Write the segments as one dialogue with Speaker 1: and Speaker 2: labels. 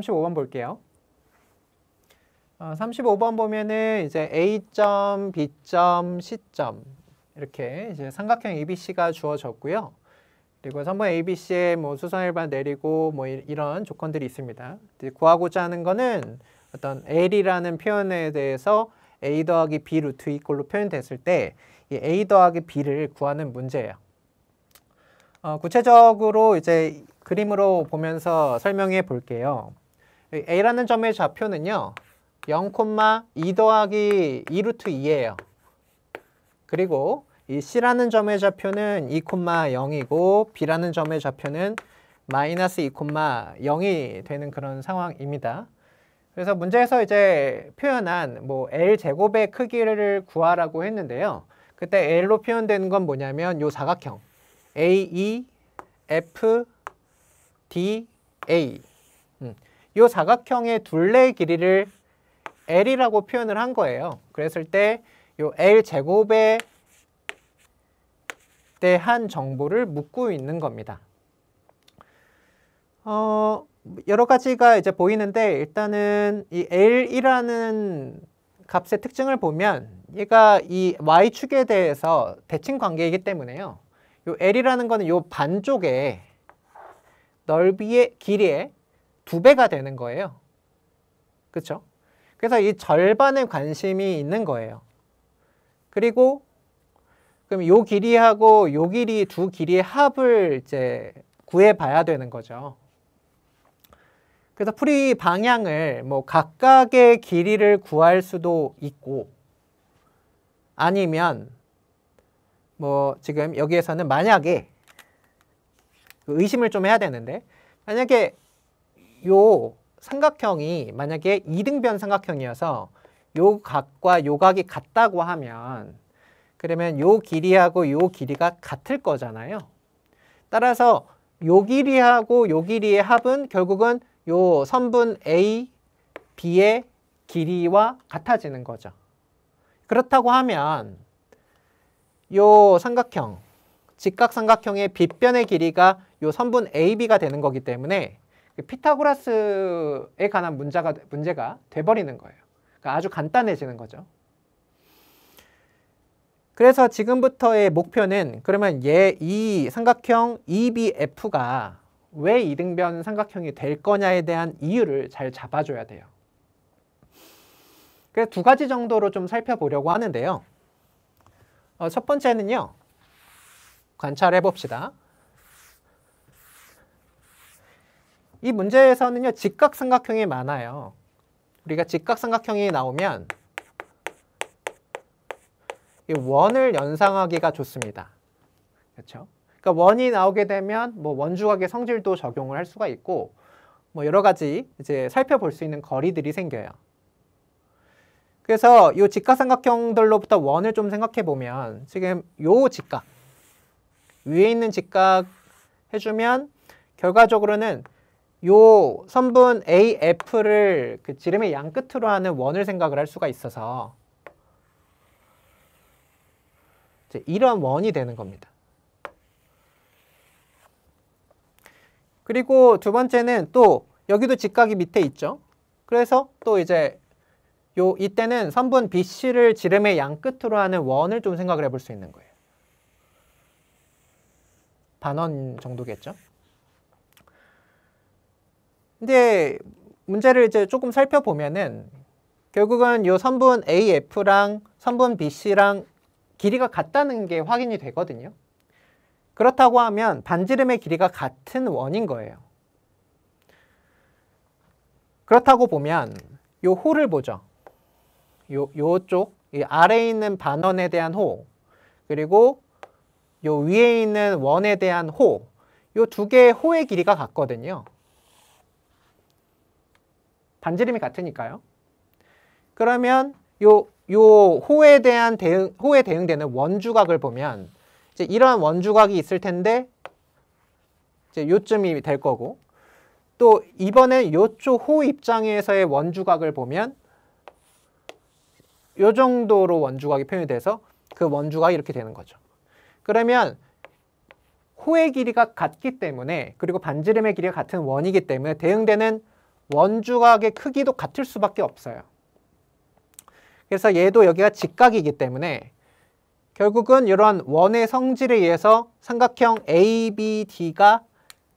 Speaker 1: 35번 볼게요. 35번 보면은 이제 A점, B점, C점 이렇게 이제 삼각형 ABC가 주어졌고요. 그리고 선분 ABC에 뭐 수선 일반 내리고 뭐 이런 조건들이 있습니다. 이제 구하고자 하는 거는 어떤 L이라는 표현에 대해서 A 더하기 B 루트 이꼴로 표현됐을 때 이 A 더하기 B를 구하는 문제예요. 구체적으로 이제 그림으로 보면서 설명해 볼게요. A라는 점의 좌표는요. 0,2 더하기 2 루트 2예요. 그리고 이 C라는 점의 좌표는 2,0이고 B라는 점의 좌표는 마이너스 2,0이 되는 그런 상황입니다. 그래서 문제에서 이제 표현한 뭐 L제곱의 크기를 구하라고 했는데요. 그때 L로 표현되는 건 뭐냐면 요 사각형 AE, F, D, A 요 사각형의 둘레의 길이를 L이라고 표현을 한 거예요. 그랬을 때 요 L제곱에 대한 정보를 묻고 있는 겁니다. 여러 가지가 이제 보이는데 일단은 이 L이라는 값의 특징을 보면 얘가 이 Y축에 대해서 대칭 관계이기 때문에요. 요 L이라는 거는 요 반쪽의 넓이의 길이의 2배가 되는 거예요. 그렇죠? 그래서 이 절반에 관심이 있는 거예요. 그리고 그럼 요 길이하고 요 길이 두 길이의 합을 이제 구해 봐야 되는 거죠. 그래서 풀이 방향을 뭐 각각의 길이를 구할 수도 있고 아니면 뭐 지금 여기에서는 만약에 의심을 좀 해야 되는데 만약에 요 삼각형이 만약에 이등변 삼각형이어서 요 각과 요 각이 같다고 하면 그러면 요 길이하고 요 길이가 같을 거잖아요. 따라서 요 길이하고 요 길이의 합은 결국은 요 선분 A, B의 길이와 같아지는 거죠. 그렇다고 하면 요 삼각형, 직각삼각형의 빗변의 길이가 요 선분 AB가 되는 거기 때문에 피타고라스에 관한 문제가 돼버리는 거예요. 그러니까 아주 간단해지는 거죠. 그래서 지금부터의 목표는 그러면 이 삼각형 EBF가 왜 이등변 삼각형이 될 거냐에 대한 이유를 잘 잡아줘야 돼요. 그래서 두 가지 정도로 좀 살펴보려고 하는데요. 첫 번째는요. 관찰해 봅시다. 이 문제에서는요. 직각삼각형이 많아요. 우리가 직각삼각형이 나오면 이 원을 연상하기가 좋습니다. 그렇죠? 그러니까 원이 나오게 되면 뭐 원주각의 성질도 적용을 할 수가 있고 뭐 여러 가지 이제 살펴볼 수 있는 거리들이 생겨요. 그래서 이 직각삼각형들로부터 원을 좀 생각해 보면 지금 요 직각 위에 있는 직각 해주면 결과적으로는 요 선분 AF를 그 지름의 양 끝으로 하는 원을 생각을 할 수가 있어서 이제 이런 원이 되는 겁니다. 그리고 두 번째는 또 여기도 직각이 밑에 있죠. 그래서 또 이제 이때는 선분 BC를 지름의 양 끝으로 하는 원을 좀 생각을 해볼 수 있는 거예요. 반원 정도겠죠. 근데 문제를 이제 조금 살펴보면은 결국은 요 선분 AF랑 선분 BC랑 길이가 같다는 게 확인이 되거든요. 그렇다고 하면 반지름의 길이가 같은 원인 거예요. 그렇다고 보면 요 호를 보죠. 요쪽 이 아래에 있는 반원에 대한 호 그리고 요 위에 있는 원에 대한 호 요 두 개의 호의 길이가 같거든요. 반지름이 같으니까요. 그러면 요 호에 대응되는 원주각을 보면 이제 이러한 원주각이 있을 텐데 이제 요쯤이 될 거고 또 이번에 요쪽 호 입장에서의 원주각을 보면 요 정도로 원주각이 표현이 돼서 그 원주각이 이렇게 되는 거죠. 그러면 호의 길이가 같기 때문에 그리고 반지름의 길이가 같은 원이기 때문에 대응되는 원주각의 크기도 같을 수밖에 없어요. 그래서 얘도 여기가 직각이기 때문에 결국은 이런 원의 성질에 의해서 삼각형 ABD가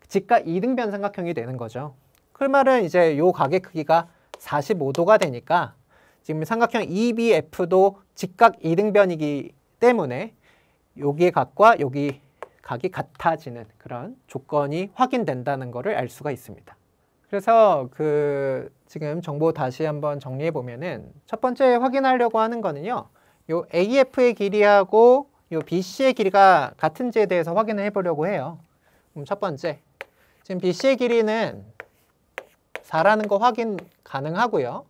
Speaker 1: 직각 이등변 삼각형이 되는 거죠. 그 말은 이제 요 각의 크기가 45도가 되니까 지금 삼각형 EBF도 직각 이등변이기 때문에 여기의 각과 여기 각이 같아지는 그런 조건이 확인된다는 것을 알 수가 있습니다. 그래서 지금 정보 다시 한번 정리해 보면은 첫 번째 확인하려고 하는 거는요. 요 AF의 길이하고 요 BC의 길이가 같은지에 대해서 확인을 해보려고 해요. 그럼 첫 번째, 지금 BC의 길이는 4라는 거 확인 가능하고요.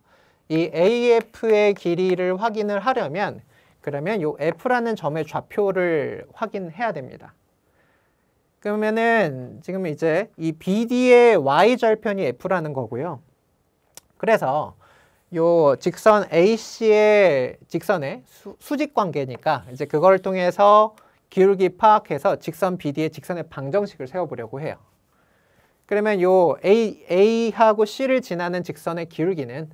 Speaker 1: 이 AF의 길이를 확인을 하려면 그러면 요 F라는 점의 좌표를 확인해야 됩니다. 그러면은 지금 이제 이 BD의 Y절편이 F라는 거고요. 그래서 요 직선 AC의 직선의 수직 관계니까 이제 그걸 통해서 기울기 파악해서 직선 BD의 직선의 방정식을 세워보려고 해요. 그러면 요 A하고 C를 지나는 직선의 기울기는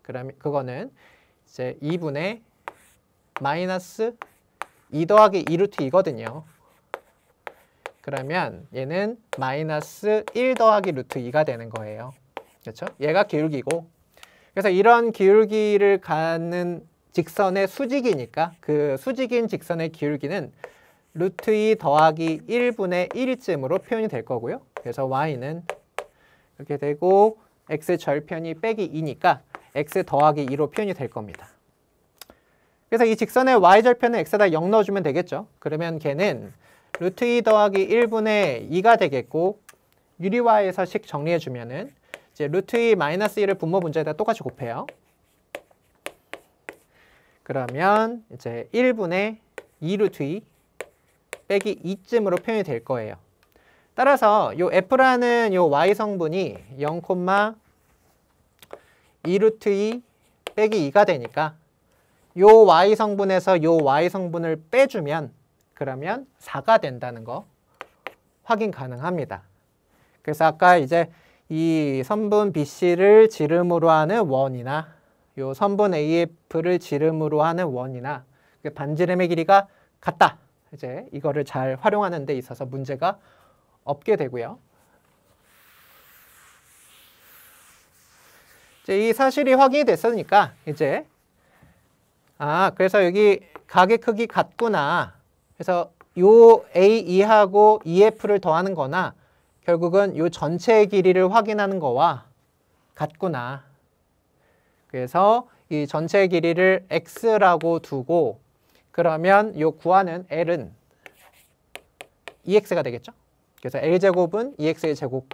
Speaker 1: 그러면 그거는 이제 2분의 마이너스 2 더하기 2루트 2거든요. 그러면 얘는 마이너스 1 더하기 루트 2가 되는 거예요. 그렇죠? 얘가 기울기고 그래서 이런 기울기를 가는 직선의 수직이니까 그 수직인 직선의 기울기는 루트 2 더하기 1분의 1쯤으로 표현이 될 거고요. 그래서 y는 이렇게 되고 x 절편이 빼기 2니까 x 더하기 2로 표현이 될 겁니다. 그래서 이 직선의 y절편은 x에다 0 넣어주면 되겠죠. 그러면 걔는 루트 2 더하기 1분의 2가 되겠고 유리화에서 식 정리해주면은 이제 루트 2 마이너스 1을 분모 분자에다 똑같이 곱해요. 그러면 이제 1분의 2 루트 2 빼기 2쯤으로 표현이 될 거예요. 따라서 요 F라는 요 Y 성분이 0,2 루트 2 빼기 2가 되니까 요 Y 성분에서 요 Y 성분을 빼주면 그러면 4가 된다는 거 확인 가능합니다. 그래서 아까 이제 이 선분 BC를 지름으로 하는 원이나 요 선분 AF를 지름으로 하는 원이나 반지름의 길이가 같다. 이제 이거를 잘 활용하는 데 있어서 문제가 없게 되고요. 이제 이 사실이 확인이 됐으니까 이제 그래서 여기 각의 크기 같구나. 그래서 요 A2하고 EF를 더하는 거나 결국은 요 전체의 길이를 확인하는 거와 같구나. 그래서 이 전체의 길이를 x라고 두고 그러면 요 구하는 L은 EX가 되겠죠. 그래서 L제곱은 EX의 제곱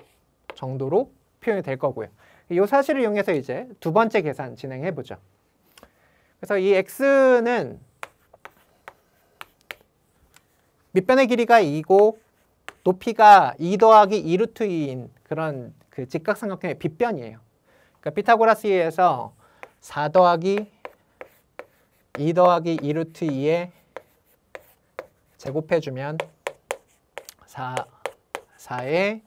Speaker 1: 정도로 표현이 될 거고요. 이 사실을 이용해서 이제 두 번째 계산 진행해 보죠. 그래서 이 X는 밑변의 길이가 2고 높이가 2 더하기 2 루트 2인 그런 그 직각삼각형의 빗변이에요. 그러니까 피타고라스에서 4 더하기 2 더하기 2 루트 2에 제곱해주면 4에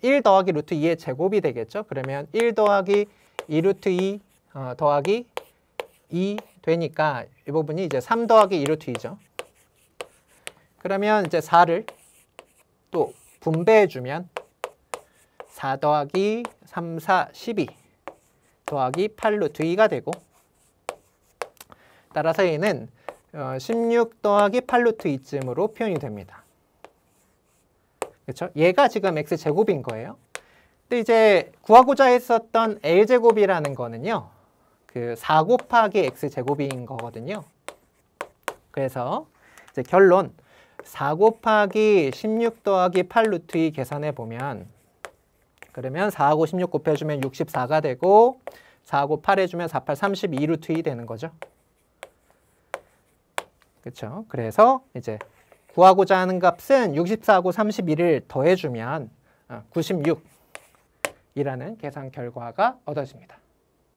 Speaker 1: 1 더하기 루트 2의 제곱이 되겠죠. 그러면 1 더하기 2 루트 2 더하기 2 되니까 이 부분이 이제 3 더하기 2 루트 2죠. 그러면 이제 4를 또 분배해주면 4 더하기 3, 4, 12 더하기 8 루트 2가 되고 따라서 얘는 16 더하기 8 루트 2쯤으로 표현이 됩니다. 그렇죠? 얘가 지금 x제곱인 거예요. 근데 이제 구하고자 했었던 l제곱이라는 거는요. 그 4 곱하기 x제곱인 거거든요. 그래서 이제 결론 4 곱하기 16 더하기 8 루트 2 계산해 보면 그러면 4하고 16 곱해주면 64가 되고 4하고 8 해주면 4, 8, 32 루트 2 되는 거죠. 그렇죠? 그래서 이제 구하고자 하는 값은 64하고 32를 더해주면 96이라는 계산 결과가 얻어집니다.